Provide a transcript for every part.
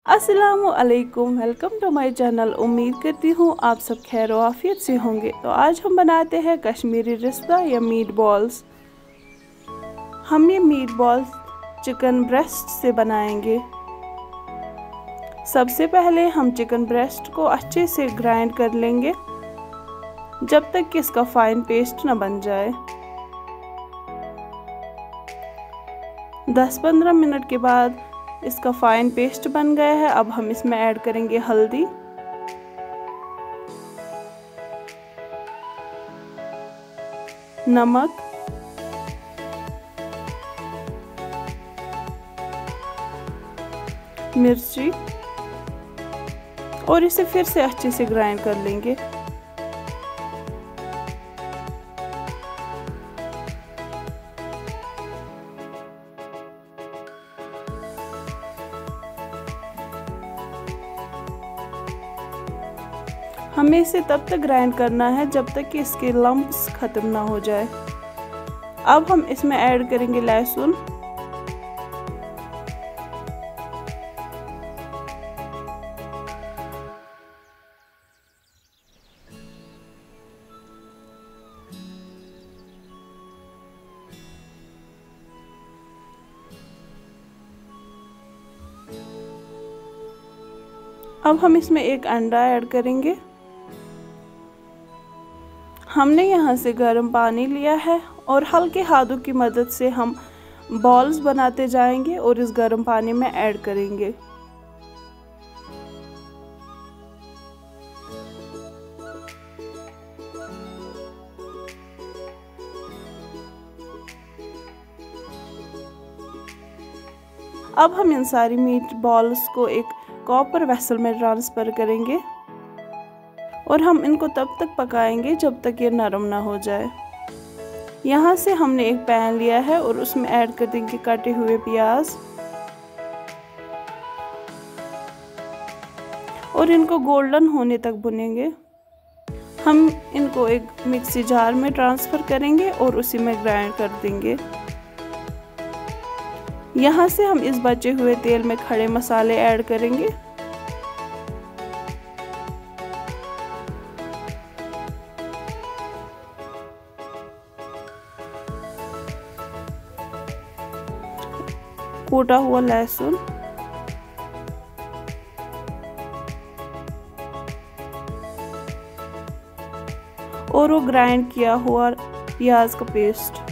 अस्सलामुअलैकुम, welcome to my channel. उम्मीद करती हूँ आप सब खैर व आफियत से होंगे। तो आज हम बनाते हैं कश्मीरी रिश्ता या मीट बॉल्स। हम ये मीट बॉल्स चिकन ब्रेस्ट से बनाएंगे। सबसे पहले हम चिकन ब्रेस्ट को अच्छे से ग्राइंड कर लेंगे जब तक कि इसका फाइन पेस्ट न बन जाए। 10-15 मिनट के बाद इसका फाइन पेस्ट बन गया है। अब हम इसमें ऐड करेंगे हल्दी, नमक, मिर्ची और इसे फिर से अच्छे से ग्राइंड कर लेंगे। हमें इसे तब तक ग्राइंड करना है जब तक कि इसके लम्प्स खत्म ना हो जाए। अब हम इसमें ऐड करेंगे लहसुन, अब हम इसमें एक अंडा ऐड करेंगे। हमने यहाँ से गर्म पानी लिया है और हल्के हाथों की मदद से हम बॉल्स बनाते जाएंगे और इस गर्म पानी में ऐड करेंगे। अब हम इन सारी मीट बॉल्स को एक कॉपर वेसल में ट्रांसफ़र करेंगे और हम इनको तब तक पकाएंगे जब तक ये नरम ना हो जाए। यहाँ से हमने एक पैन लिया है और उसमें ऐड कर देंगे कटे हुए प्याज और इनको गोल्डन होने तक भुनेंगे। हम इनको एक मिक्सी जार में ट्रांसफ़र करेंगे और उसी में ग्राइंड कर देंगे। यहाँ से हम इस बचे हुए तेल में खड़े मसाले ऐड करेंगे। कूटा हुआ लहसुन, और वो ग्राइंड किया हुआ प्याज का पेस्ट।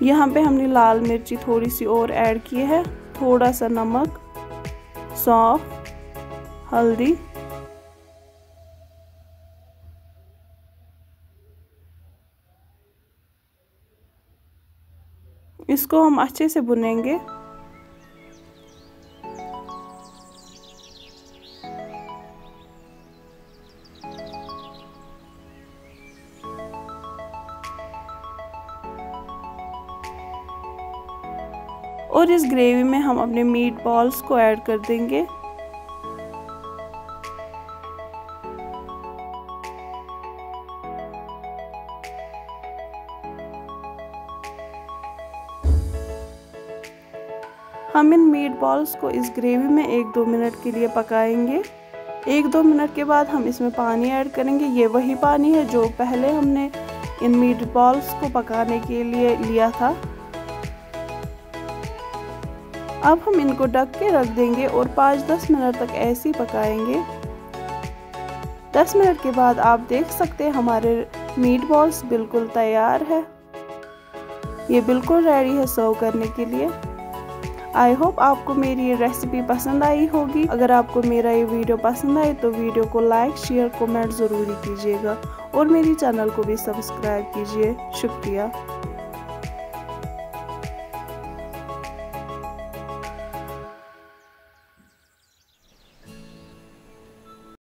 यहाँ पे हमने लाल मिर्ची थोड़ी सी और ऐड की है, थोड़ा सा नमक, सौंफ, हल्दी, इसको हम अच्छे से भुनेंगे। और इस ग्रेवी में हम अपने मीट बॉल्स को ऐड कर देंगे। हम इन मीट बॉल्स को इस ग्रेवी में 1-2 मिनट के लिए पकाएंगे। 1-2 मिनट के बाद हम इसमें पानी ऐड करेंगे। ये वही पानी है जो पहले हमने इन मीट बॉल्स को पकाने के लिए लिया था। अब हम इनको ढक के रख देंगे और 5-10 मिनट तक ऐसे ही पकाएंगे। 10 मिनट के बाद आप देख सकते हैं हमारे मीट बॉल्स बिल्कुल तैयार है। ये बिल्कुल रेडी है सर्व करने के लिए। आई होप आपको मेरी ये रेसिपी पसंद आई होगी। अगर आपको मेरा ये वीडियो पसंद आए तो वीडियो को लाइक, शेयर, कमेंट ज़रूर कीजिएगा और मेरी चैनल को भी सब्सक्राइब कीजिए। शुक्रिया।